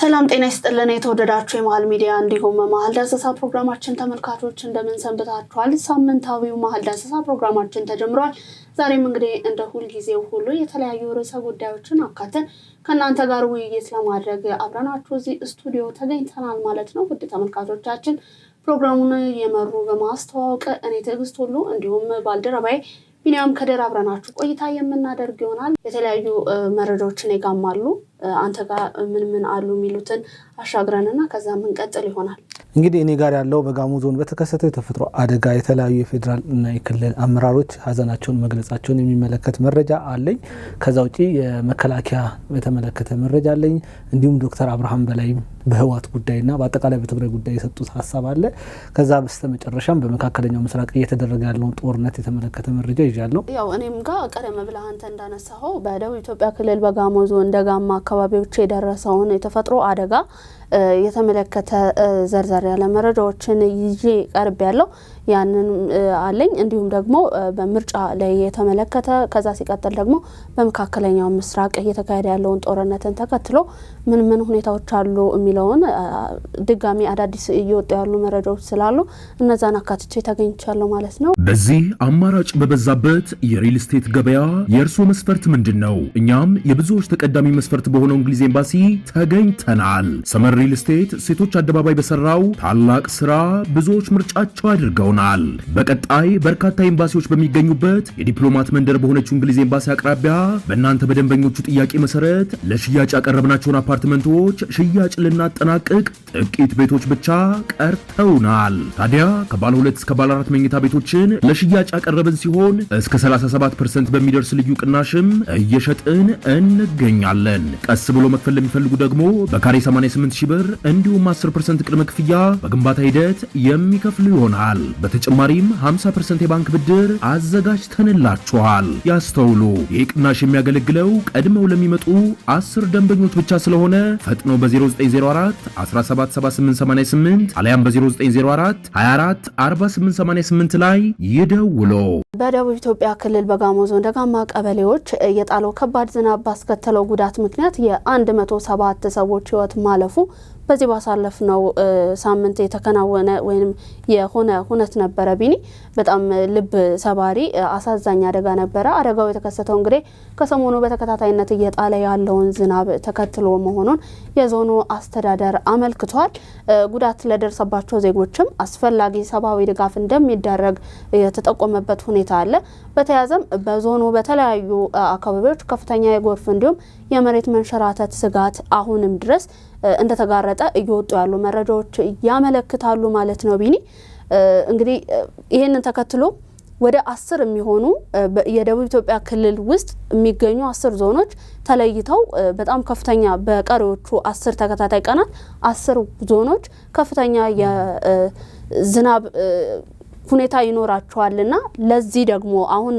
ሰላም ጤና ይስጥልን የተወደዳችሁ የመሃል ሚዲያ እንዲሁም መሃል ዳሰሳ ፕሮግራማችን ተመልካቾች እንደምን ሰንብታችኋል? ሳምንታዊው መሃል ዳሰሳ ፕሮግራማችን ተጀምሯል። ዛሬም እንግዲህ እንደ ሁሉ ጊዜው ሁሉ የተለያዩ ርዕሰ ጉዳዮችን አካተን ከናንተ ጋር ውይይት ለማድረግ አብረናችሁ እዚህ ስቱዲዮ ተገኝተናል ማለት ነው። ውድ ተመልካቾቻችን ፕሮግራሙን የመሩ በማስተዋወቅ እኔ ትዕግስት ሁሉ እንዲሁም ባልደረባዬ ቢኒያም ከደር አብረናችሁ ቆይታ የምናደርግ ይሆናል። የተለያዩ መረጃዎችን ይጋማሉ አንተ ጋር ምን አሉ የሚሉትን አሻግረንና ከዛ ምን ቀጥል ይሆናል። እንግዲህ እኔ ጋር ያለው በጋሞ ዞን በተከሰተው የተፈጥሮ አደጋ የተለያዩ የፌደራል እና የክልል አመራሮች ሀዘናቸውን መግለጻቸውን የሚመለከት መረጃ አለኝ። ከዛ ውጪ የመከላከያ በተመለከተ መረጃ አለኝ። እንዲሁም ዶክተር አብርሃም በላይ በህዋት ጉዳይና በአጠቃላይ በትግራይ ጉዳይ የሰጡት ሐሳብ አለ። ከዛ በስተመጨረሻም በመካከለኛው ምስራቅ እየተደረገ ያለውን ጦርነት የተመለከተ መረጃ ይዣለሁ። ያው እኔም ጋር ቀደም ብለህ አንተ እንዳነሳኸው በደቡብ ኢትዮጵያ ክልል በጋሞ ዞን ደጋማ አካባቢዎች የደረሰውን የተፈጥሮ አደጋ የተመለከተ ዘርዘር ያለ መረጃዎችን ይዤ ቀርብ ያለው ያንን አለኝ። እንዲሁም ደግሞ በምርጫ ላይ የተመለከተ ከዛ ሲቀጥል ደግሞ በመካከለኛው ምስራቅ እየተካሄደ ያለውን ጦርነትን ተከትሎ ምን ሁኔታዎች አሉ የሚለውን ድጋሚ አዳዲስ እየወጡ ያሉ መረጃዎች ስላሉ እነዛን አካትቼ ተገኝቻለሁ ማለት ነው። በዚህ አማራጭ በበዛበት የሪል ስቴት ገበያ የእርሶ መስፈርት ምንድነው? እኛም የብዙዎች ተቀዳሚ መስፈርት በሆነው እንግሊዝ ኤምባሲ ተገኝተናል። ሰመር ሪል ስቴት ሴቶች አደባባይ በሰራው ታላቅ ስራ ብዙዎች ምርጫቸው አድርገውናል። በቀጣይ በርካታ ኤምባሲዎች በሚገኙበት የዲፕሎማት መንደር በሆነችው እንግሊዝ ኤምባሲ አቅራቢያ በእናንተ በደንበኞቹ ጥያቄ መሰረት ለሽያጭ ያቀረብናቸውን አፓርትመንቶች ሽያጭ ልናጠናቅቅ ጥቂት ቤቶች ብቻ ቀርተውናል። ታዲያ ከባለ 2 እስከ ባለ 4 መኝታ ቤቶችን ለሽያጭ ያቀረብን ሲሆን እስከ 37% በሚደርስ ልዩ ቅናሽም እየሸጥን እንገኛለን። ቀስ ብሎ መክፈል ለሚፈልጉ ደግሞ በካሬ 88 ሺህ ብር እንዲሁም 10% ቅድመ ክፍያ በግንባታ ሂደት የሚከፍሉ ይሆናል። በተጨማሪም 50% የባንክ ብድር አዘጋጅተንላችኋል። ያስተውሉ፣ ይህ ቅናሽ የሚያገለግለው ቀድመው ለሚመጡ 10 ደንበኞች ብቻ ስለሆነ ፈጥነው በ0904 177888 አሊያም በ0904 24 4888 ላይ ይደውሉ። በደቡብ ኢትዮጵያ ክልል በጋሞ ዞን ደጋማ ቀበሌዎች የጣለው ከባድ ዝናብ ባስከተለው ጉዳት ምክንያት የ107 ሰዎች ህይወት ማለፉ በዚህ ባሳለፍነው ሳምንት የተከናወነ ወይንም የሆነ ሁነት ነበረ። ቢኒ በጣም ልብ ሰባሪ አሳዛኝ አደጋ ነበረ። አደጋው የተከሰተው እንግዲህ ከሰሞኑ በተከታታይነት እየጣለ ያለውን ዝናብ ተከትሎ መሆኑን የዞኑ አስተዳደር አመልክቷል። ጉዳት ለደረሰባቸው ዜጎችም አስፈላጊ ሰብአዊ ድጋፍ እንደሚደረግ የተጠቆመበት ሁኔታ አለ። በተያያዘም በዞኑ በተለያዩ አካባቢዎች ከፍተኛ የጎርፍ እንዲሁም የመሬት መንሸራተት ስጋት አሁንም ድረስ እንደተጋረጠ እየወጡ ያሉ መረጃዎች ያመለክታሉ ማለት ነው። ቢኒ እንግዲህ ይሄንን ተከትሎ ወደ 10 የሚሆኑ የደቡብ ኢትዮጵያ ክልል ውስጥ የሚገኙ 10 ዞኖች ተለይተው በጣም ከፍተኛ በቀሪዎቹ 10 ተከታታይ ቀናት 10 ዞኖች ከፍተኛ የዝናብ ሁኔታ ይኖራቸዋልና ለዚህ ደግሞ አሁን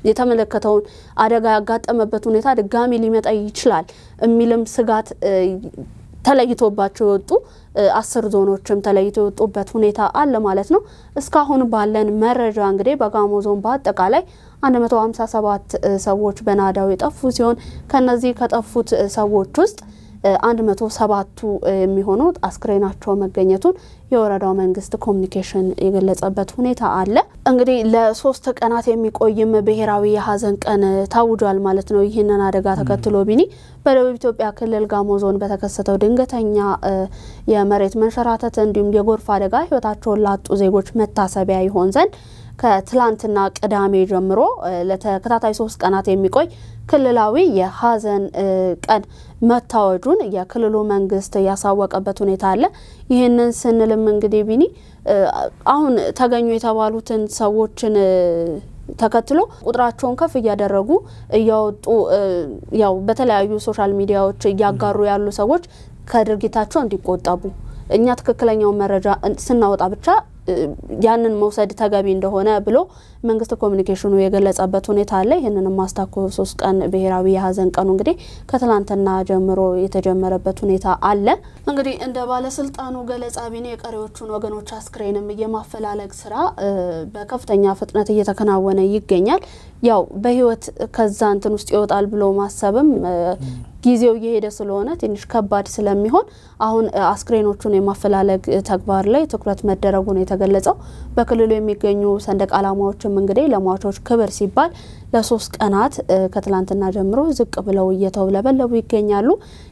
የተመለከተውን አደጋ ያጋጠመበት ሁኔታ ድጋሚ ሊመጣ ይችላል የሚልም ስጋት ተለይቶባቸው የወጡ 10 ዞኖችም ተለይቶ የወጡበት ሁኔታ አለ ማለት ነው። እስካሁን ባለን መረጃ እንግዲህ በጋሞ ዞን በአጠቃላይ 157 ሰዎች በናዳው የጠፉ ሲሆን ከነዚህ ከጠፉት ሰዎች ውስጥ 107ቱ የሚሆኑት አስክሬናቸው መገኘቱን የወረዳው መንግስት ኮሙኒኬሽን የገለጸበት ሁኔታ አለ። እንግዲህ ለ3 ቀናት የሚቆይም ብሔራዊ የሀዘን ቀን ታውጇል ማለት ነው። ይህንን አደጋ ተከትሎ ቢኒ በደቡብ ኢትዮጵያ ክልል ጋሞ ዞን በተከሰተው ድንገተኛ የመሬት መንሸራተት እንዲሁም የጎርፍ አደጋ ህይወታቸውን ላጡ ዜጎች መታሰቢያ ይሆን ዘንድ ከትላንትና ቅዳሜ ጀምሮ ለተከታታይ 3 ቀናት የሚቆይ ክልላዊ የሀዘን ቀን መታወጁን የክልሉ መንግስት ያሳወቀበት ሁኔታ አለ። ይህንን ስንልም እንግዲህ ቢኒ አሁን ተገኙ የተባሉትን ሰዎችን ተከትሎ ቁጥራቸውን ከፍ እያደረጉ እያወጡ ያው በተለያዩ ሶሻል ሚዲያዎች እያጋሩ ያሉ ሰዎች ከድርጊታቸው እንዲቆጠቡ እኛ ትክክለኛው መረጃ ስናወጣ ብቻ ያንን መውሰድ ተገቢ እንደሆነ ብሎ መንግስት ኮሙኒኬሽኑ የገለጸበት ሁኔታ አለ። ይሄንንም ማስታኮ 3 ቀን ብሔራዊ የሀዘን ቀኑ እንግዲህ ከትላንትና ጀምሮ የተጀመረበት ሁኔታ አለ። እንግዲህ እንደ ባለስልጣኑ ገለጻ ቢኔ የቀሪዎቹን ወገኖች አስክሬንም የማፈላለግ ስራ በከፍተኛ ፍጥነት እየተከናወነ ይገኛል። ያው በህይወት ከዛ እንትን ውስጥ ይወጣል ብሎ ማሰብም ጊዜው እየሄደ ስለሆነ ትንሽ ከባድ ስለሚሆን አሁን አስክሬኖቹን የማፈላለግ ተግባር ላይ ትኩረት መደረጉ ነው የተገለጸው። በክልሉ የሚገኙ ሰንደቅ ዓላማዎችም እንግዲህ ለሟቾች ክብር ሲባል ለ3 ቀናት ከትላንትና ጀምሮ ዝቅ ብለው እየተውለበለቡ ይገኛሉ።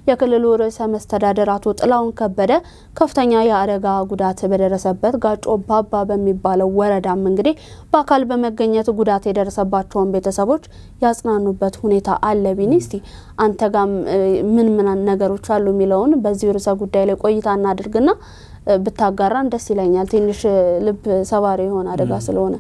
የክልሉ ርዕሰ መስተዳድር አቶ ጥላሁን ከበደ ከፍተኛ የአደጋ ጉዳት በደረሰበት ጋጮ ባባ በሚባለው ወረዳም እንግዲህ በአካል በመገኘት ጉዳት የደረሰባቸውን ቤተሰቦች ያጽናኑበት ሁኔታ አለ። ቢኒ እስቲ አንተ ጋም ምን ነገሮች አሉ የሚለውን በዚህ ርዕሰ ጉዳይ ላይ ቆይታ እናድርግና ብታጋራን ደስ ይለኛል። ትንሽ ልብ ሰባሪ የሆነ አደጋ ስለሆነ።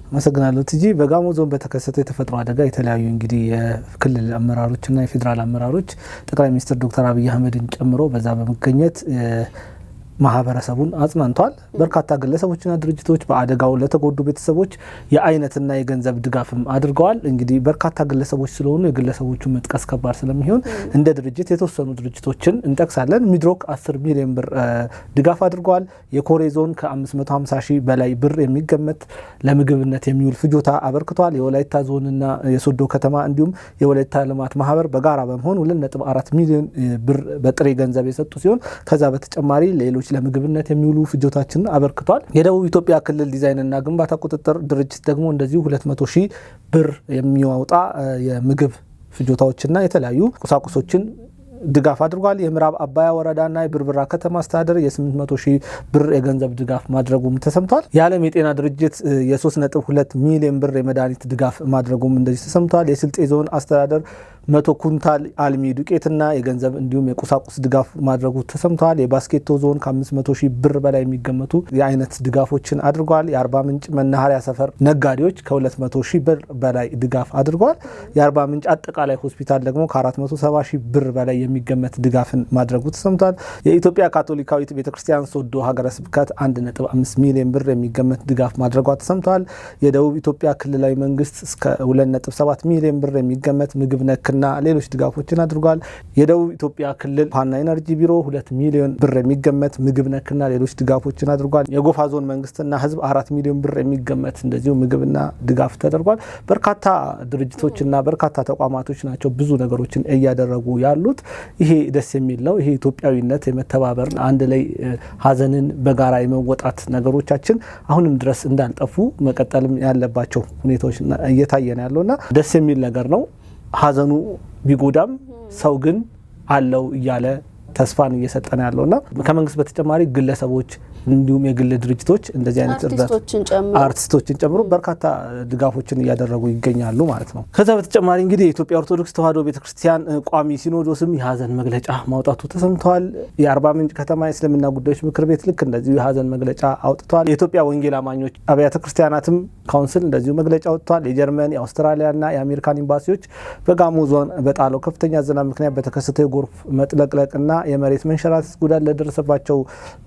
አመሰግናለሁ ቲጂ። በጋሞ ዞን በተከሰተው የተፈጥሮ አደጋ የተለያዩ እንግዲህ የክልል አመራሮችና የፌዴራል አመራሮች ጠቅላይ ሚኒስትር ዶክተር አብይ አህመድን ጨምሮ በዛ በመገኘት ማህበረሰቡን አጽናንቷል። በርካታ ግለሰቦችና ድርጅቶች በአደጋው ለተጎዱ ቤተሰቦች የአይነትና የገንዘብ ድጋፍም አድርገዋል። እንግዲህ በርካታ ግለሰቦች ስለሆኑ የግለሰቦቹን መጥቀስ ከባድ ስለሚሆን እንደ ድርጅት የተወሰኑ ድርጅቶችን እንጠቅሳለን። ሚድሮክ 10 ሚሊዮን ብር ድጋፍ አድርገዋል። የኮሬ ዞን ከ550 ሺህ በላይ ብር የሚገመት ለምግብነት የሚውል ፍጆታ አበርክቷል። የወላይታ ዞንና የሶዶ ከተማ እንዲሁም የወላይታ ልማት ማህበር በጋራ በመሆን 2.4 ሚሊዮን ብር በጥሬ ገንዘብ የሰጡ ሲሆን ከዛ በተጨማሪ ሌሎች ለምግብነት የሚውሉ ፍጆታችንን አበርክቷል። የደቡብ ኢትዮጵያ ክልል ዲዛይንና ግንባታ ቁጥጥር ድርጅት ደግሞ እንደዚሁ 200 ሺህ ብር የሚያወጣ የምግብ ፍጆታዎችና የተለያዩ ቁሳቁሶችን ድጋፍ አድርጓል። የምዕራብ አባያ ወረዳና የብርብራ ከተማ አስተዳደር የ800 ሺህ ብር የገንዘብ ድጋፍ ማድረጉም ተሰምቷል። የዓለም የጤና ድርጅት የ3.2 ሚሊዮን ብር የመድኃኒት ድጋፍ ማድረጉም እንደዚህ ተሰምቷል። የስልጤ ዞን አስተዳደር 100 ኩንታል አልሚ ዱቄትና የገንዘብ እንዲሁም የቁሳቁስ ድጋፍ ማድረጉ ተሰምቷል። የባስኬቶ ዞን ከ500 ሺህ ብር በላይ የሚገመቱ የአይነት ድጋፎችን አድርጓል። የአርባ ምንጭ መናኸሪያ ሰፈር ነጋዴዎች ከ200 ሺህ ብር በላይ ድጋፍ አድርጓል። የአርባ ምንጭ አጠቃላይ ሆስፒታል ደግሞ ከ470 ሺህ ብር በላይ የሚገመት ድጋፍን ማድረጉ ተሰምቷል። የኢትዮጵያ ካቶሊካዊት ቤተክርስቲያን ሶዶ ሀገረ ስብከት 1.5 ሚሊዮን ብር የሚገመት ድጋፍ ማድረጓ ተሰምቷል። የደቡብ ኢትዮጵያ ክልላዊ መንግስት እስከ 2.7 ሚሊዮን ብር የሚገመት ምግብ ነክ እና ሌሎች ድጋፎችን አድርጓል። የደቡብ ኢትዮጵያ ክልል ውሃና ኢነርጂ ቢሮ 2 ሚሊዮን ብር የሚገመት ምግብ ነክና ሌሎች ድጋፎችን አድርጓል። የጎፋ ዞን መንግስትና ህዝብ 4 ሚሊዮን ብር የሚገመት እንደዚሁ ምግብና ድጋፍ ተደርጓል። በርካታ ድርጅቶችና በርካታ ተቋማቶች ናቸው ብዙ ነገሮችን እያደረጉ ያሉት። ይሄ ደስ የሚል ነው። ይሄ ኢትዮጵያዊነት፣ የመተባበር አንድ ላይ ሀዘንን በጋራ የመወጣት ነገሮቻችን አሁንም ድረስ እንዳልጠፉ መቀጠልም ያለባቸው ሁኔታዎች እየታየን ያለውና ደስ የሚል ነገር ነው። ሀዘኑ ቢጎዳም ሰው ግን አለው እያለ ተስፋን እየሰጠን ያለውና ከመንግስት በተጨማሪ ግለሰቦች እንዲሁም የግል ድርጅቶች እንደዚህ አይነት አርቲስቶችን ጨምሮ በርካታ ድጋፎችን እያደረጉ ይገኛሉ ማለት ነው። ከዛ በተጨማሪ እንግዲህ የኢትዮጵያ ኦርቶዶክስ ተዋሕዶ ቤተክርስቲያን ቋሚ ሲኖዶስም የሀዘን መግለጫ ማውጣቱ ተሰምቷል። የአርባ ምንጭ ከተማ የእስልምና ጉዳዮች ምክር ቤት ልክ እንደዚሁ የሀዘን መግለጫ አውጥቷል። የኢትዮጵያ ወንጌል አማኞች አብያተ ክርስቲያናትም ካውንስል እንደዚሁ መግለጫ አውጥቷል። የጀርመን የአውስትራሊያና የአሜሪካን ኤምባሲዎች በጋሞ ዞን በጣለው ከፍተኛ ዝናብ ምክንያት በተከሰተው የጎርፍ መጥለቅለቅና የመሬት መንሸራተት ጉዳት ለደረሰባቸው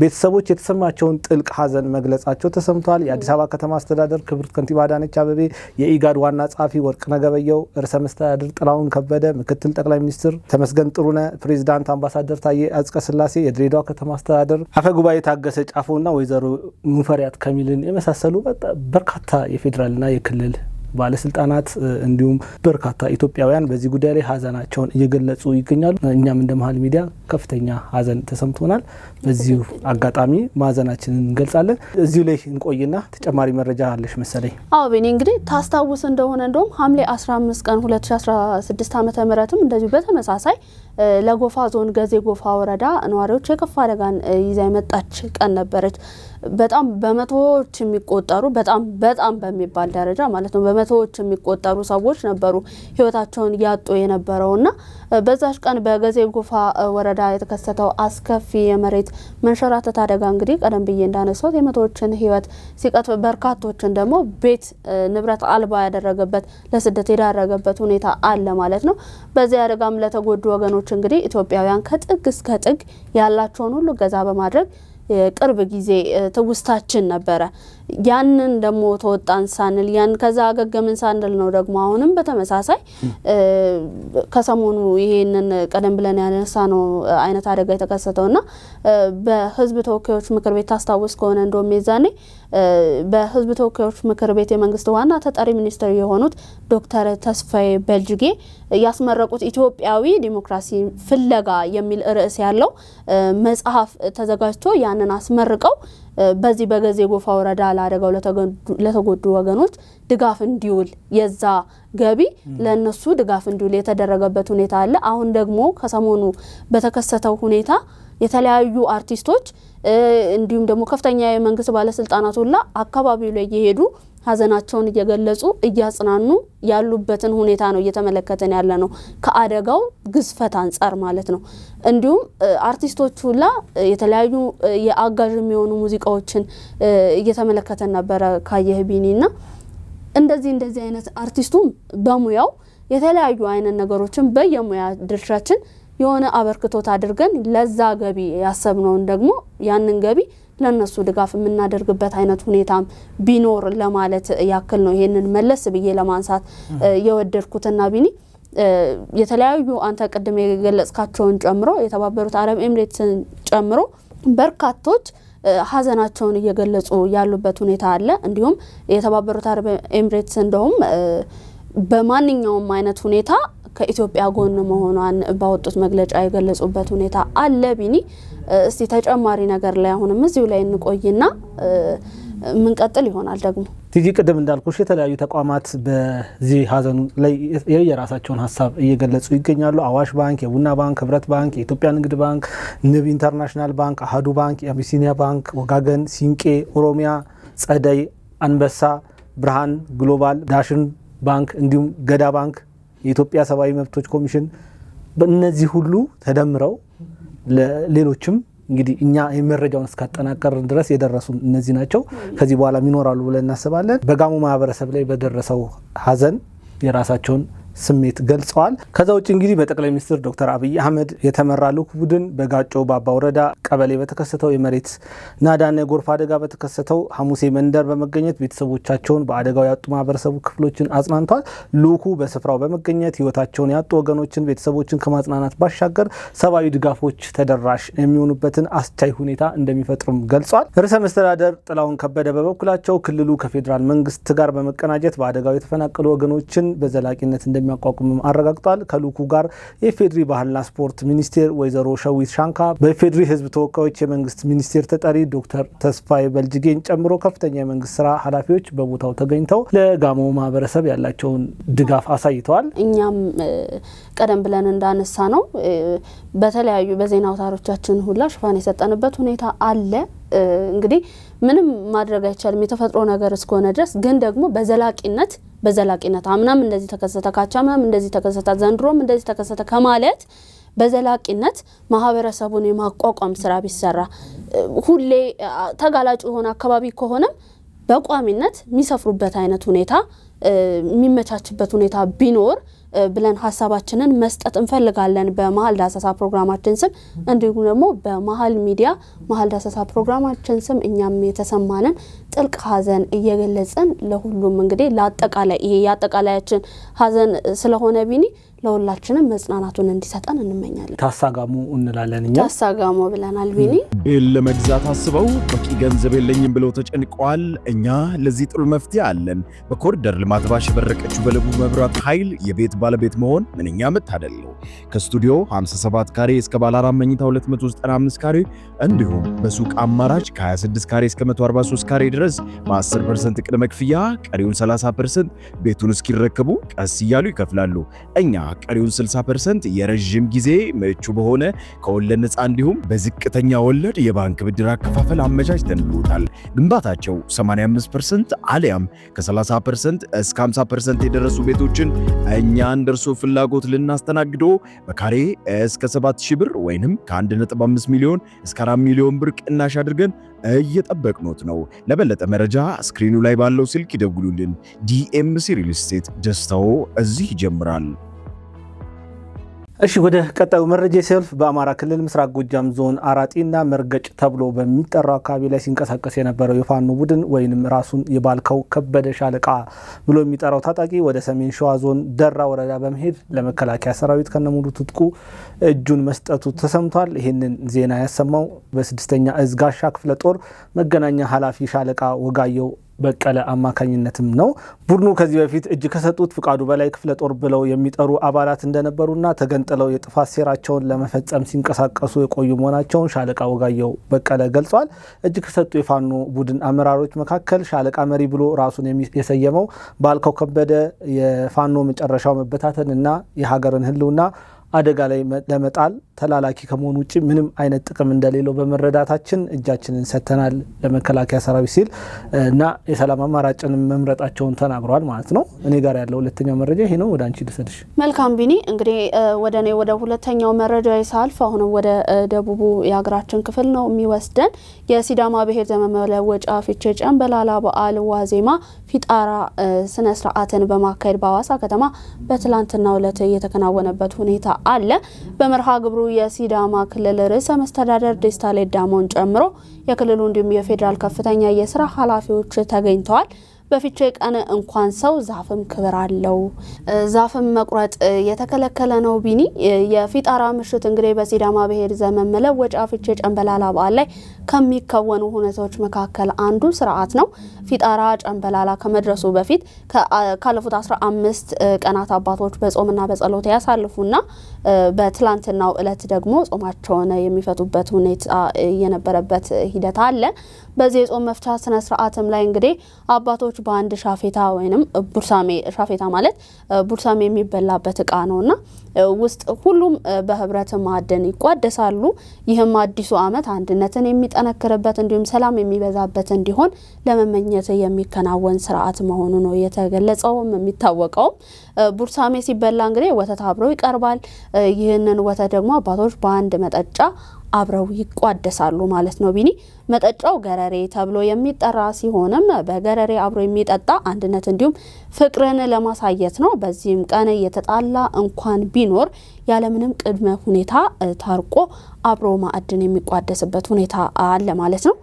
ቤተሰቦች የተሰማቸውን ጥልቅ ሀዘን መግለጻቸው ተሰምቷል። የአዲስ አበባ ከተማ አስተዳደር ክብርት ከንቲባ አዳነች አቤቤ፣ የኢጋድ ዋና ጸሐፊ ወርቅነህ ገበየሁ፣ ርዕሰ መስተዳድር ጥላሁን ከበደ፣ ምክትል ጠቅላይ ሚኒስትር ተመስገን ጥሩነህ፣ ፕሬዚዳንት አምባሳደር ታዬ አጽቀሥላሴ፣ የድሬዳዋ ከተማ አስተዳደር አፈ ጉባኤ ታገሰ ጫፎና ወይዘሮ ሙፈሪያት ከሚልን የመሳሰሉ በርካታ የፌዴራልና የክልል ባለስልጣናት እንዲሁም በርካታ ኢትዮጵያውያን በዚህ ጉዳይ ላይ ሀዘናቸውን እየገለጹ ይገኛሉ። እኛም እንደ መሀል ሚዲያ ከፍተኛ ሀዘን ተሰምቶናል። በዚሁ አጋጣሚ ማዘናችንን እንገልጻለን። እዚሁ ላይ እንቆይና ተጨማሪ መረጃ አለሽ መሰለኝ። አዎ ቢኒ፣ እንግዲህ ታስታውስ እንደሆነ እንደውም ሐምሌ 15 ቀን 2016 ዓመተ ምህረትም እንደዚሁ በተመሳሳይ ለጎፋ ዞን ገዜ ጎፋ ወረዳ ነዋሪዎች የከፋ አደጋን ይዛ የመጣች ቀን ነበረች። በጣም በመቶዎች የሚቆጠሩ በጣም በሚባል ደረጃ ማለት ነው በመቶዎች የሚቆጠሩ ሰዎች ነበሩ ህይወታቸውን ያጡ የነበረውና በዛሽ ቀን በገዜ ጎፋ ወረዳ የተከሰተው አስከፊ የመሬት መንሸራተት አደጋ እንግዲህ ቀደም ብዬ እንዳነሳሁት የመቶዎችን ህይወት ሲቀጥፍ በርካቶችን ደግሞ ቤት ንብረት አልባ ያደረገበት ለስደት የዳረገበት ሁኔታ አለ ማለት ነው። በዚህ አደጋም ለተጎዱ ወገኖች እንግዲህ ኢትዮጵያውያን ከጥግ እስከ ጥግ ያላቸውን ሁሉ ገዛ በማድረግ የቅርብ ጊዜ ትውስታችን ነበረ። ያንን ደግሞ ተወጣን ሳንል ያን ከዛ አገገምን ሳንል ነው ደግሞ አሁንም በተመሳሳይ ከሰሞኑ ይሄንን ቀደም ብለን ያነሳነው አይነት አደጋ የተከሰተውና በህዝብ ተወካዮች ምክር ቤት ታስታውስ ከሆነ እንደውም የዛኔ በህዝብ ተወካዮች ምክር ቤት የመንግስት ዋና ተጠሪ ሚኒስትር የሆኑት ዶክተር ተስፋዬ በልጅጌ ያስመረቁት ኢትዮጵያዊ ዲሞክራሲ ፍለጋ የሚል ርዕስ ያለው መጽሐፍ ተዘጋጅቶ ያንን አስመርቀው በዚህ በገዜ ጎፋ ወረዳ ለአደጋው ለተጎዱ ወገኖች ድጋፍ እንዲውል የዛ ገቢ ለነሱ ድጋፍ እንዲውል የተደረገበት ሁኔታ አለ። አሁን ደግሞ ከሰሞኑ በተከሰተው ሁኔታ የተለያዩ አርቲስቶች እንዲሁም ደግሞ ከፍተኛ የመንግስት ባለስልጣናት ሁላ አካባቢው ላይ እየሄዱ ሀዘናቸውን እየገለጹ እያጽናኑ ያሉበትን ሁኔታ ነው እየተመለከተን ያለ ነው ከአደጋው ግዝፈት አንፃር ማለት ነው። እንዲሁም አርቲስቶች ሁላ የተለያዩ የአጋዥ የሚሆኑ ሙዚቃዎችን እየተመለከተን ነበረ ካየህ ቢኒና እንደዚህ አይነት አርቲስቱም በሙያው የተለያዩ አይነት ነገሮችን በየሙያ ድርሻችን የሆነ አበርክቶት አድርገን ለዛ ገቢ ያሰብነውን ደግሞ ያንን ገቢ ለነሱ ድጋፍ የምናደርግበት አይነት ሁኔታም ቢኖር ለማለት ያክል ነው። ይሄንን መለስ ብዬ ለማንሳት የወደድኩትና ቢኒ የተለያዩ አንተ ቀደም የገለጽካቸውን ጨምሮ የተባበሩት አረብ ኤምሬትስን ጨምሮ በርካቶች ሀዘናቸውን እየገለጹ ያሉበት ሁኔታ አለ። እንዲሁም የተባበሩት አረብ ኤምሬትስ እንደውም በማንኛውም አይነት ሁኔታ ከኢትዮጵያ ጎን መሆኗን ባወጡት መግለጫ የገለጹበት ሁኔታ አለ። ቢኒ እስቲ ተጨማሪ ነገር ላይ አሁንም እዚሁ ላይ እንቆይና ምን ቀጥል ይሆናል ደግሞ ቲጂ ቀደም እንዳልኩሽ የተለያዩ ተቋማት በዚህ ሀዘኑ ላይ የራሳቸውን ሀሳብ እየገለጹ ይገኛሉ። አዋሽ ባንክ፣ የቡና ባንክ፣ ህብረት ባንክ፣ የኢትዮጵያ ንግድ ባንክ፣ ንብ ኢንተርናሽናል ባንክ፣ አሃዱ ባንክ፣ የአቢሲኒያ ባንክ፣ ወጋገን፣ ሲንቄ፣ ኦሮሚያ፣ ጸደይ፣ አንበሳ፣ ብርሃን፣ ግሎባል፣ ዳሽን ባንክ እንዲሁም ገዳ ባንክ፣ የኢትዮጵያ ሰብአዊ መብቶች ኮሚሽን በእነዚህ ሁሉ ተደምረው ሌሎችም እንግዲህ እኛ የመረጃውን እስካጠናቀርን ድረስ የደረሱ እነዚህ ናቸው። ከዚህ በኋላ ይኖራሉ ብለን እናስባለን። በጋሞ ማህበረሰብ ላይ በደረሰው ሀዘን የራሳቸውን ስሜት ገልጸዋል። ከዛ ውጭ እንግዲህ በጠቅላይ ሚኒስትር ዶክተር አብይ አህመድ የተመራ ልዑክ ቡድን በጋጮ ባባ ወረዳ ቀበሌ በተከሰተው የመሬት ናዳና የጎርፍ አደጋ በተከሰተው ሐሙሴ መንደር በመገኘት ቤተሰቦቻቸውን በአደጋው ያጡ ማህበረሰቡ ክፍሎችን አጽናንቷል። ልዑኩ በስፍራው በመገኘት ህይወታቸውን ያጡ ወገኖችን ቤተሰቦችን ከማጽናናት ባሻገር ሰብአዊ ድጋፎች ተደራሽ የሚሆኑበትን አስቻይ ሁኔታ እንደሚፈጥሩም ገልጿል። ርዕሰ መስተዳደር ጥላሁን ከበደ በበኩላቸው ክልሉ ከፌዴራል መንግስት ጋር በመቀናጀት በአደጋው የተፈናቀሉ ወገኖችን በዘላቂነት እንደሚያቋቁምም አረጋግጧል። ከልዑኩ ጋር የፌድሪ ባህልና ስፖርት ሚኒስቴር ወይዘሮ ሸዊት ሻንካ፣ በፌድሪ ህዝብ ተወካዮች የመንግስት ሚኒስቴር ተጠሪ ዶክተር ተስፋዬ በልጅጌን ጨምሮ ከፍተኛ የመንግስት ስራ ኃላፊዎች በቦታው ተገኝተው ለጋሞ ማህበረሰብ ያላቸውን ድጋፍ አሳይተዋል። እኛም ቀደም ብለን እንዳነሳ ነው በተለያዩ በዜና አውታሮቻችን ሁላ ሽፋን የሰጠንበት ሁኔታ አለ። እንግዲህ ምንም ማድረግ አይቻልም የተፈጥሮ ነገር እስከሆነ ድረስ ግን ደግሞ በዘላቂነት አምናም እንደዚህ ተከሰተ ካቻምናም እንደዚህ ተከሰተ ዘንድሮም እንደዚህ ተከሰተ ከማለት በዘላቂነት ማህበረሰቡን የማቋቋም ስራ ቢሰራ ሁሌ ተጋላጭ የሆነ አካባቢ ከሆነም በቋሚነት የሚሰፍሩበት አይነት ሁኔታ የሚመቻችበት ሁኔታ ቢኖር ብለን ሀሳባችንን መስጠት እንፈልጋለን በመሃል ዳሰሳ ፕሮግራማችን ስም እንዲሁም ደግሞ በመሃል ሚዲያ መሃል ዳሰሳ ፕሮግራማችን ስም እኛም የተሰማንን ጥልቅ ሀዘን እየገለጽን ለሁሉም እንግዲህ ለአጠቃላይ ይሄ ያጠቃላያችን ሀዘን ስለሆነ ቢኒ ለሁላችንም መጽናናቱን እንዲሰጠን እንመኛለን። ታሳጋሙ እንላለን እኛ ታሳጋሙ ብለናል። ቢኒ ቤት ለመግዛት አስበው በቂ ገንዘብ የለኝም ብለው ተጨንቀዋል። እኛ ለዚህ ጥሩ መፍትሄ አለን። በኮሪደር ልማት ባሸበረቀችው በለቡ መብራት ኃይል የቤት ባለቤት መሆን ምንኛ መታደል ነው። ከስቱዲዮ 57 ካሬ እስከ ባለ 4 መኝታ 295 ካሬ እንዲሁም በሱቅ አማራጭ ከ26 ካሬ እስከ 143 ካሬ ድረስ በ10% ቅድመ ክፍያ ቀሪውን 30% ቤቱን እስኪረከቡ ቀስ እያሉ ይከፍላሉ። እኛ ቀሪውን 60% የረጅም ጊዜ ምቹ በሆነ ከወለድ ነፃ እንዲሁም በዝቅተኛ ወለድ የባንክ ብድር አከፋፈል አመቻችተንልዎታል። ግንባታቸው 85% አሊያም ከ30% እስከ 50% የደረሱ ቤቶችን እኛ እንደርሶ ፍላጎት ልናስተናግዶ በካሬ እስከ 7000 ብር ወይንም ከ1.5 ሚሊዮን እስከ 4 ሚሊዮን ብር ቅናሽ አድርገን እየጠበቅኖት ነው። ለበለጠ መረጃ ስክሪኑ ላይ ባለው ስልክ ይደውሉልን። ዲኤምሲ ሪል ስቴት፣ ደስታው እዚህ ይጀምራል። እሺ ወደ ቀጣዩ መረጃ ሲልፍ በአማራ ክልል ምስራቅ ጎጃም ዞን አራጢና መርገጭ ተብሎ በሚጠራው አካባቢ ላይ ሲንቀሳቀስ የነበረው የፋኖ ቡድን ወይንም ራሱን የባልከው ከበደ ሻለቃ ብሎ የሚጠራው ታጣቂ ወደ ሰሜን ሸዋ ዞን ደራ ወረዳ በመሄድ ለመከላከያ ሰራዊት ከነሙሉ ትጥቁ እጁን መስጠቱ ተሰምቷል። ይህንን ዜና ያሰማው በ6ኛ እዝ ጋሻ ክፍለ ጦር መገናኛ ኃላፊ ሻለቃ ወጋየው በቀለ አማካኝነትም ነው። ቡድኑ ከዚህ በፊት እጅ ከሰጡት ፍቃዱ በላይ ክፍለ ጦር ብለው የሚጠሩ አባላት እንደነበሩና ተገንጥለው የጥፋት ሴራቸውን ለመፈጸም ሲንቀሳቀሱ የቆዩ መሆናቸውን ሻለቃ ወጋየው በቀለ ገልጿል። እጅ ከሰጡ የፋኖ ቡድን አመራሮች መካከል ሻለቃ መሪ ብሎ ራሱን የሰየመው ባልከው ከበደ የፋኖ መጨረሻው መበታተን እና የሀገርን ሕልውና አደጋ ላይ ለመጣል ተላላኪ ከመሆኑ ውጭ ምንም አይነት ጥቅም እንደሌለው በመረዳታችን እጃችንን ሰጥተናል ለመከላከያ ሰራዊት ሲል እና የሰላም አማራጭን መምረጣቸውን ተናግረዋል ማለት ነው። እኔ ጋር ያለው ሁለተኛው መረጃ ይሄ ነው። ወደ አንቺ ልሰድሽ። መልካም ቢኒ፣ እንግዲህ ወደ ሁለተኛው መረጃ ይሳልፍ። አሁንም ወደ ደቡቡ የሀገራችን ክፍል ነው የሚወስደን። የሲዳማ ብሔር ዘመን መለወጫ ፊቼ ጨንበላላ በዓል ዋዜማ ፊጣራ ስነ ስርዓትን በማካሄድ በሐዋሳ ከተማ በትላንትናው ዕለት የተከናወነበት ሁኔታ አለ። በመርሃ ግብሩ የሲዳማ ክልል ርዕሰ መስተዳደር ደስታ ሌዳሞን ጨምሮ የክልሉ እንዲሁም የፌዴራል ከፍተኛ የስራ ኃላፊዎች ተገኝተዋል። በፊቼ ቀን እንኳን ሰው ዛፍም ክብር አለው። ዛፍም መቁረጥ የተከለከለ ነው። ቢኒ፣ የፊጣራ ምሽት እንግዲህ በሲዳማ ብሔር ዘመን መለወጫ ፊቼ ጨንበላላ በዓል ላይ ከሚከወኑ ሁኔታዎች መካከል አንዱ ስርዓት ነው። ፊጣራ ጨንበላላ ከመድረሱ በፊት ካለፉት 15 ቀናት አባቶች በጾምና በጸሎት ያሳልፉና በትላንትናው ዕለት ደግሞ ጾማቸውን የሚፈቱበት ሁኔታ የነበረበት ሂደት አለ። በዚህ የጾም መፍቻ ስነ ስርዓትም ላይ እንግዲህ አባቶች በአንድ ሻፌታ ወይንም ቡርሳሜ፣ ሻፌታ ማለት ቡርሳሜ የሚበላበት እቃ ነውና ውስጥ ሁሉም በህብረት ማዕድን ይቋደሳሉ። ይህም አዲሱ ዓመት አንድነትን የሚጠነክርበት እንዲሁም ሰላም የሚበዛበት እንዲሆን ለመመኘት የሚከናወን ስርዓት መሆኑ ነው የተገለጸውም የሚታወቀው። ቡርሳሜ ሲበላ እንግዲህ ወተት አብሮ ይቀርባል። ይህንን ወተት ደግሞ አባቶች በአንድ መጠጫ አብረው ይቋደሳሉ ማለት ነው። ቢኒ፣ መጠጫው ገረሬ ተብሎ የሚጠራ ሲሆንም በገረሬ አብሮ የሚጠጣ አንድነት እንዲሁም ፍቅርን ለማሳየት ነው። በዚህም ቀን የተጣላ እንኳን ቢኖር ያለምንም ቅድመ ሁኔታ ታርቆ አብሮ ማዕድን የሚቋደስበት ሁኔታ አለ ማለት ነው።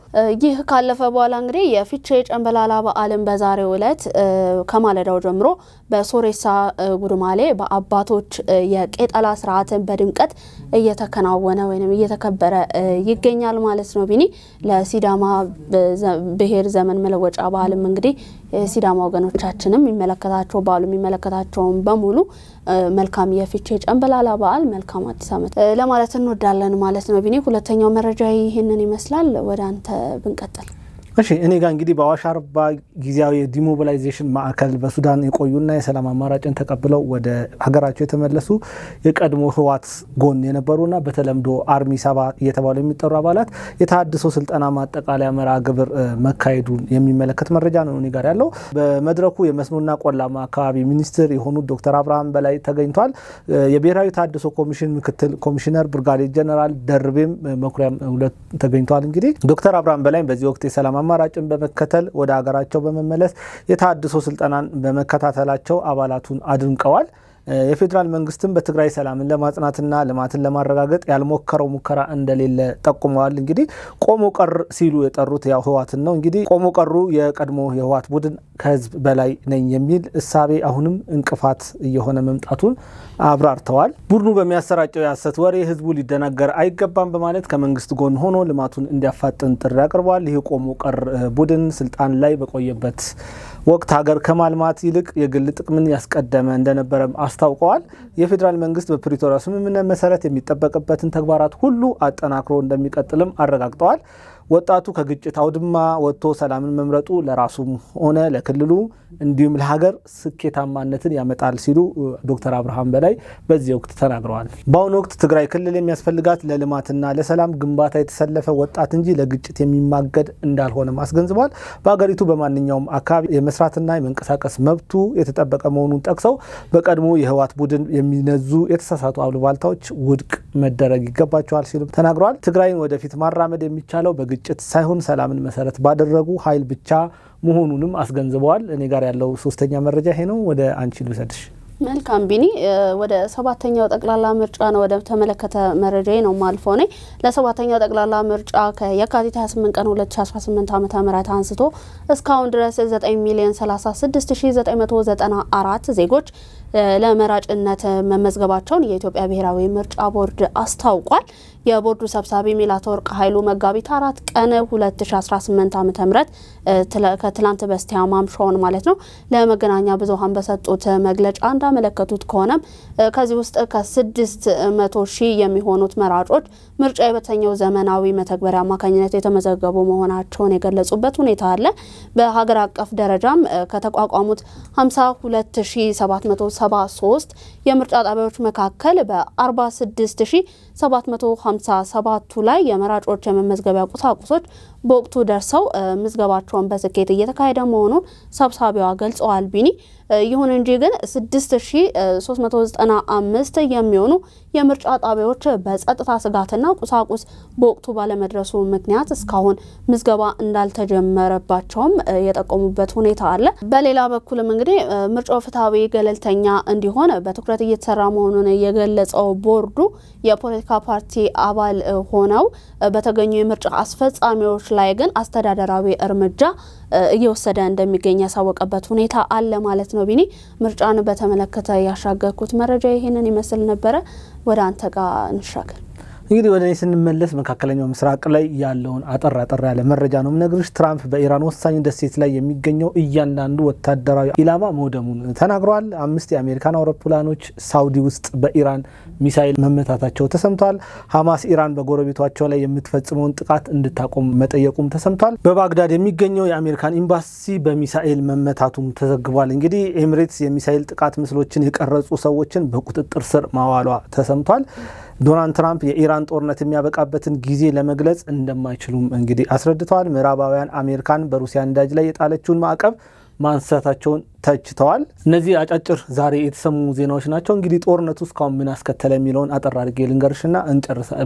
ይህ ካለፈ በኋላ እንግዲህ የፊቼ ጨንበላላ በዓልን በዛሬው ዕለት ከማለዳው ጀምሮ በሶሬሳ ጉድማሌ በአባቶች የቄጠላ ስርዓትን በድምቀት እየተከናወነ ወይም እየተከበረ ይገኛል ማለት ነው። ቢኒ፣ ለሲዳማ ብሔር ዘመን መለወጫ በዓልም እንግዲህ የሲዳማ ወገኖቻችንም የሚመለከታቸው በዓሉ የሚመለከታቸውን በሙሉ መልካም የፊቼ ጨንበላላ በዓል፣ መልካም አዲስ ዓመት ለማለት እንወዳለን ማለት ነው። ቢኒ፣ ሁለተኛው መረጃ ይህንን ይመስላል። ወደ አንተ ብንቀጥል። እሺ፣ እኔ ጋር እንግዲህ በአዋሽ አርባ ጊዜያዊ ዲሞቢላይዜሽን ማዕከል በሱዳን የቆዩና የሰላም አማራጭን ተቀብለው ወደ ሀገራቸው የተመለሱ የቀድሞ ህዋት ጎን የነበሩና በተለምዶ አርሚ 7 እየተባሉ የሚጠሩ አባላት የተሃድሶ ስልጠና ማጠቃለያ መርሃ ግብር መካሄዱን የሚመለከት መረጃ ነው እኔ ጋር ያለው። በመድረኩ የመስኖና ቆላማ አካባቢ ሚኒስትር የሆኑት ዶክተር አብርሃም በላይ ተገኝቷል። የብሔራዊ ተሃድሶ ኮሚሽን ምክትል ኮሚሽነር ብርጋዴር ጀነራል ደርቤም መኩሪያም ሁለት ተገኝቷል። እንግዲህ ዶክተር አብርሃም በላይ በዚህ ወቅት የሰላም አማራጭን በመከተል ወደ ሀገራቸው በመመለስ የታድሶ ስልጠናን በመከታተላቸው አባላቱን አድንቀዋል። የፌዴራል መንግስትም በትግራይ ሰላምን ለማጽናትና ልማትን ለማረጋገጥ ያልሞከረው ሙከራ እንደሌለ ጠቁመዋል። እንግዲህ ቆሞ ቀር ሲሉ የጠሩት ያው ህዋትን ነው። እንግዲህ ቆሞ ቀሩ የቀድሞ የህዋት ቡድን ከህዝብ በላይ ነኝ የሚል እሳቤ አሁንም እንቅፋት እየሆነ መምጣቱን አብራርተዋል። ቡድኑ በሚያሰራጨው የሐሰት ወሬ ህዝቡ ሊደናገር አይገባም በማለት ከመንግስት ጎን ሆኖ ልማቱን እንዲያፋጥን ጥሪ አቅርበዋል። ይህ ቆሞ ቀር ቡድን ስልጣን ላይ በቆየበት ወቅት ሀገር ከማልማት ይልቅ የግል ጥቅምን ያስቀደመ እንደነበረም አስታውቀዋል። የፌዴራል መንግስት በፕሪቶሪያ ስምምነት መሰረት የሚጠበቅበትን ተግባራት ሁሉ አጠናክሮ እንደሚቀጥልም አረጋግጠዋል። ወጣቱ ከግጭት አውድማ ወጥቶ ሰላምን መምረጡ ለራሱም ሆነ ለክልሉ እንዲሁም ለሀገር ስኬታማነትን ያመጣል ሲሉ ዶክተር አብርሃም በላይ በዚህ ወቅት ተናግረዋል። በአሁኑ ወቅት ትግራይ ክልል የሚያስፈልጋት ለልማትና ለሰላም ግንባታ የተሰለፈ ወጣት እንጂ ለግጭት የሚማገድ እንዳልሆነም አስገንዝበዋል። በሀገሪቱ በማንኛውም አካባቢ የመስራትና የመንቀሳቀስ መብቱ የተጠበቀ መሆኑን ጠቅሰው በቀድሞ የህወሓት ቡድን የሚነዙ የተሳሳቱ አሉባልታዎች ውድቅ መደረግ ይገባቸዋል ሲሉ ተናግረዋል። ትግራይን ወደፊት ማራመድ የሚቻለው በግጭት ሳይሆን ሰላምን መሰረት ባደረጉ ኃይል ብቻ መሆኑንም አስገንዝበዋል። እኔ ጋር ያለው ሶስተኛ መረጃ ይሄ ነው። ወደ አንቺ ልውሰድሽ። መልካም ቢኒ ወደ ሰባተኛው ጠቅላላ ምርጫ ነው ወደ ተመለከተ መረጃ ነው ማልፎኔ ለሰባተኛው ጠቅላላ ምርጫ ከየካቲት 28 ቀን 2018 ዓ.ም አንስቶ እስካሁን ድረስ 9,036,994 ዜጎች ለመራጭነት መመዝገባቸውን የኢትዮጵያ ብሔራዊ ምርጫ ቦርድ አስታውቋል። የቦርዱ ሰብሳቢ ሚላትወርቅ ኃይሉ መጋቢት 4 ቀን 2018 ዓ.ም ከትላንት በስቲያ ማምሻውን ማለት ነው ለመገናኛ ብዙሃን በሰጡት መግለጫ እንዳመለከቱት ከሆነም ከዚህ ውስጥ ከ600,000 የሚሆኑት መራጮች ምርጫ በተኛው ዘመናዊ መተግበሪያ አማካኝነት የተመዘገቡ መሆናቸውን የገለጹበት ሁኔታ አለ። በሀገር አቀፍ ደረጃም ከተቋቋሙት 52,773 የምርጫ ጣቢያዎች መካከል በ46,757ቱ ላይ የመራጮች የመመዝገቢያ ቁሳቁሶች በወቅቱ ደርሰው ምዝገባቸውን በስኬት እየተካሄደ መሆኑን ሰብሳቢዋ ገልጸዋል። ቢኒ ይሁን እንጂ ግን 6,395 የሚሆኑ የምርጫ ጣቢያዎች በጸጥታ ስጋትና ቁሳቁስ በወቅቱ ባለመድረሱ ምክንያት እስካሁን ምዝገባ እንዳልተጀመረባቸውም የጠቆሙበት ሁኔታ አለ። በሌላ በኩልም እንግዲህ ምርጫው ፍትሐዊ፣ ገለልተኛ እንዲሆን በትኩረት እየተሰራ መሆኑን የገለጸው ቦርዱ የፖለቲካ ፓርቲ አባል ሆነው በተገኙ የምርጫ አስፈጻሚዎች ላይ ግን አስተዳደራዊ እርምጃ እየወሰደ እንደሚገኝ ያሳወቀበት ሁኔታ አለ ማለት ነው። ቢኒ ምርጫን በተመለከተ ያሻገርኩት መረጃ ይሄንን ይመስል ነበረ። ወደ አንተ ጋር እንሻገር። እንግዲህ ወደ እኔ ስንመለስ መካከለኛው ምስራቅ ላይ ያለውን አጠር ያለ መረጃ ነው የምነግርሽ። ትራምፕ በኢራን ወሳኝ ደሴት ላይ የሚገኘው እያንዳንዱ ወታደራዊ ኢላማ መውደሙን ተናግረዋል። 5 የአሜሪካን አውሮፕላኖች ሳውዲ ውስጥ በኢራን ሚሳኤል መመታታቸው ተሰምቷል። ሐማስ ኢራን በጎረቤቶቿ ላይ የምትፈጽመውን ጥቃት እንድታቆም መጠየቁም ተሰምቷል። በባግዳድ የሚገኘው የአሜሪካን ኤምባሲ በሚሳኤል መመታቱም ተዘግቧል። እንግዲህ ኤሚሬትስ የሚሳኤል ጥቃት ምስሎችን የቀረጹ ሰዎችን በቁጥጥር ስር ማዋሏ ተሰምቷል። ዶናልድ ትራምፕ የኢራን ጦርነት የሚያበቃበትን ጊዜ ለመግለጽ እንደማይችሉም እንግዲህ አስረድተዋል። ምዕራባውያን አሜሪካን በሩሲያ ነዳጅ ላይ የጣለችውን ማዕቀብ ማንሳታቸውን ተችተዋል። እነዚህ አጫጭር ዛሬ የተሰሙ ዜናዎች ናቸው። እንግዲህ ጦርነቱ እስካሁን ምን አስከተለ የሚለውን አጠር አድርጌ ልንገርሽና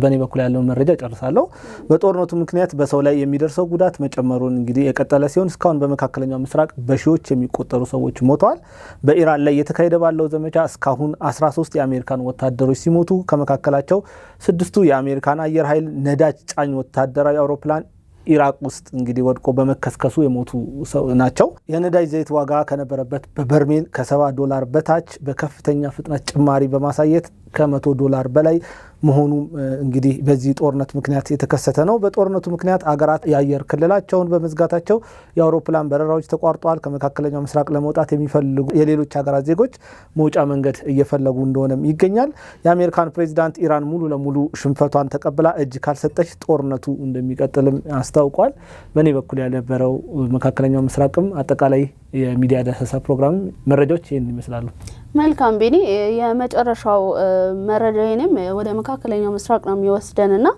በእኔ በኩል ያለውን መረጃ ጨርሳለሁ። በጦርነቱ ምክንያት በሰው ላይ የሚደርሰው ጉዳት መጨመሩን እንግዲህ የቀጠለ ሲሆን እስካሁን በመካከለኛው ምስራቅ በሺዎች የሚቆጠሩ ሰዎች ሞተዋል። በኢራን ላይ የተካሄደ ባለው ዘመቻ እስካሁን 13 የአሜሪካን ወታደሮች ሲሞቱ ከመካከላቸው 6ቱ የአሜሪካን አየር ኃይል ነዳጅ ጫኝ ወታደራዊ አውሮፕላን ኢራቅ ውስጥ እንግዲህ ወድቆ በመከስከሱ የሞቱ ሰው ናቸው። የነዳጅ ዘይት ዋጋ ከነበረበት በበርሜል $70 በታች በከፍተኛ ፍጥነት ጭማሪ በማሳየት $100 በላይ መሆኑ እንግዲህ በዚህ ጦርነት ምክንያት የተከሰተ ነው። በጦርነቱ ምክንያት አገራት የአየር ክልላቸውን በመዝጋታቸው የአውሮፕላን በረራዎች ተቋርጠዋል። ከመካከለኛው ምስራቅ ለመውጣት የሚፈልጉ የሌሎች ሀገራት ዜጎች መውጫ መንገድ እየፈለጉ እንደሆነም ይገኛል። የአሜሪካን ፕሬዚዳንት ኢራን ሙሉ ለሙሉ ሽንፈቷን ተቀብላ እጅ ካልሰጠች ጦርነቱ እንደሚቀጥልም አስታውቋል። በእኔ በኩል ያልነበረው መካከለኛው ምስራቅም አጠቃላይ የሚዲያ ዳሰሳ ፕሮግራም መረጃዎች ይህን ይመስላሉ። መልካም ቢኒ የመጨረሻው መረጃዬንም ወደ መካከለኛው ምስራቅ ነው የሚወስደንና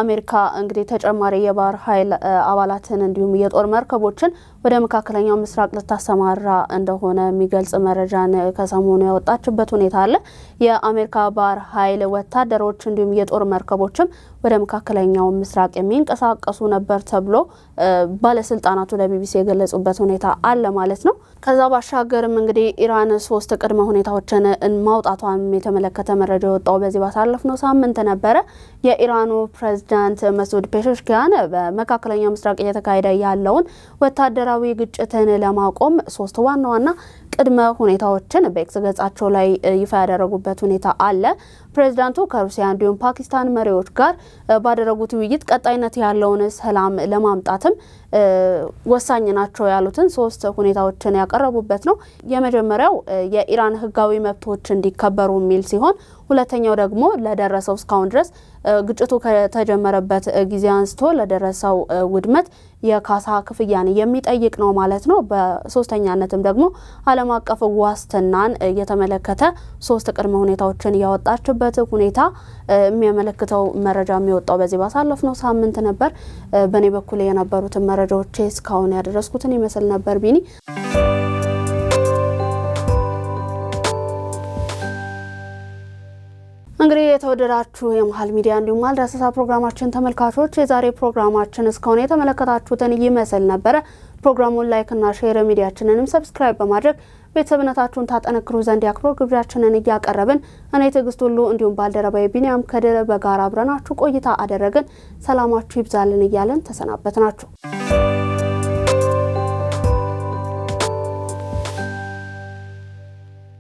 አሜሪካ እንግዲህ ተጨማሪ የባህር ኃይል አባላትን እንዲሁም የጦር መርከቦችን ወደ መካከለኛው ምስራቅ ልታሰማራ እንደሆነ የሚገልጽ መረጃን ከሰሞኑ ያወጣችበት ሁኔታ አለ። የአሜሪካ ባህር ኃይል ወታደሮች እንዲሁም የጦር መርከቦችም ወደ መካከለኛው ምስራቅ የሚንቀሳቀሱ ነበር ተብሎ ባለስልጣናቱ ለቢቢሲ የገለጹበት ሁኔታ አለ ማለት ነው። ከዛ ባሻገርም እንግዲህ ኢራን 3 ቅድመ ሁኔታዎችን ማውጣቷን የተመለከተ መረጃ የወጣው በዚህ ባሳለፍነው ሳምንት ነበረ። የኢራኑ ፕሬዝዳንት መስዑድ ፔዜሽኪያን በመካከለኛው ምስራቅ እየተካሄደ ያለውን ወታደራዊ ግጭትን ለማቆም 3 ዋና ዋና ቅድመ ሁኔታዎችን በኤክስ ገጻቸው ላይ ይፋ ያደረጉበት ሁኔታ አለ። ፕሬዝዳንቱ ከሩሲያ እንዲሁም ፓኪስታን መሪዎች ጋር ባደረጉት ውይይት ቀጣይነት ያለውን ሰላም ለማምጣትም ወሳኝ ናቸው ያሉትን 3 ሁኔታዎችን ያቀረቡበት ነው። የመጀመሪያው የኢራን ሕጋዊ መብቶች እንዲከበሩ የሚል ሲሆን ሁለተኛው ደግሞ ለደረሰው እስካሁን ድረስ ግጭቱ ከተጀመረበት ጊዜ አንስቶ ለደረሰው ውድመት የካሳ ክፍያን የሚጠይቅ ነው ማለት ነው። በሶስተኛነትም ደግሞ ዓለም አቀፍ ዋስትናን የተመለከተ 3 ቅድመ ሁኔታዎችን ያወጣችበት ሁኔታ የሚያመለክተው መረጃ የሚወጣው በዚህ ባሳለፍነው ሳምንት ነበር። በእኔ በኩል የነበሩትን መረጃዎች እስካሁን ያደረስኩትን ይመስል ነበር። ቢኒ እንግዲህ የተወደዳችሁ የመሃል ሚዲያ እንዲሁም ማል ዳሰሳ ፕሮግራማችን ተመልካቾች የዛሬ ፕሮግራማችን እስካሁን የተመለከታችሁትን ይመስል ነበረ። ፕሮግራሙን ላይክ እና ሼር ሚዲያችንንም ሰብስክራይብ በማድረግ ቤተሰብነታችሁን ታጠነክሩ ዘንድ ያክብሮት ግብዣችንን እያቀረብን እኔ ትዕግስት ሁሉ እንዲሁም ባልደረባዬ ቢኒያም ከድር በጋራ አብረናችሁ ቆይታ አደረግን። ሰላማችሁ ይብዛልን እያልን ተሰናበትናችሁ።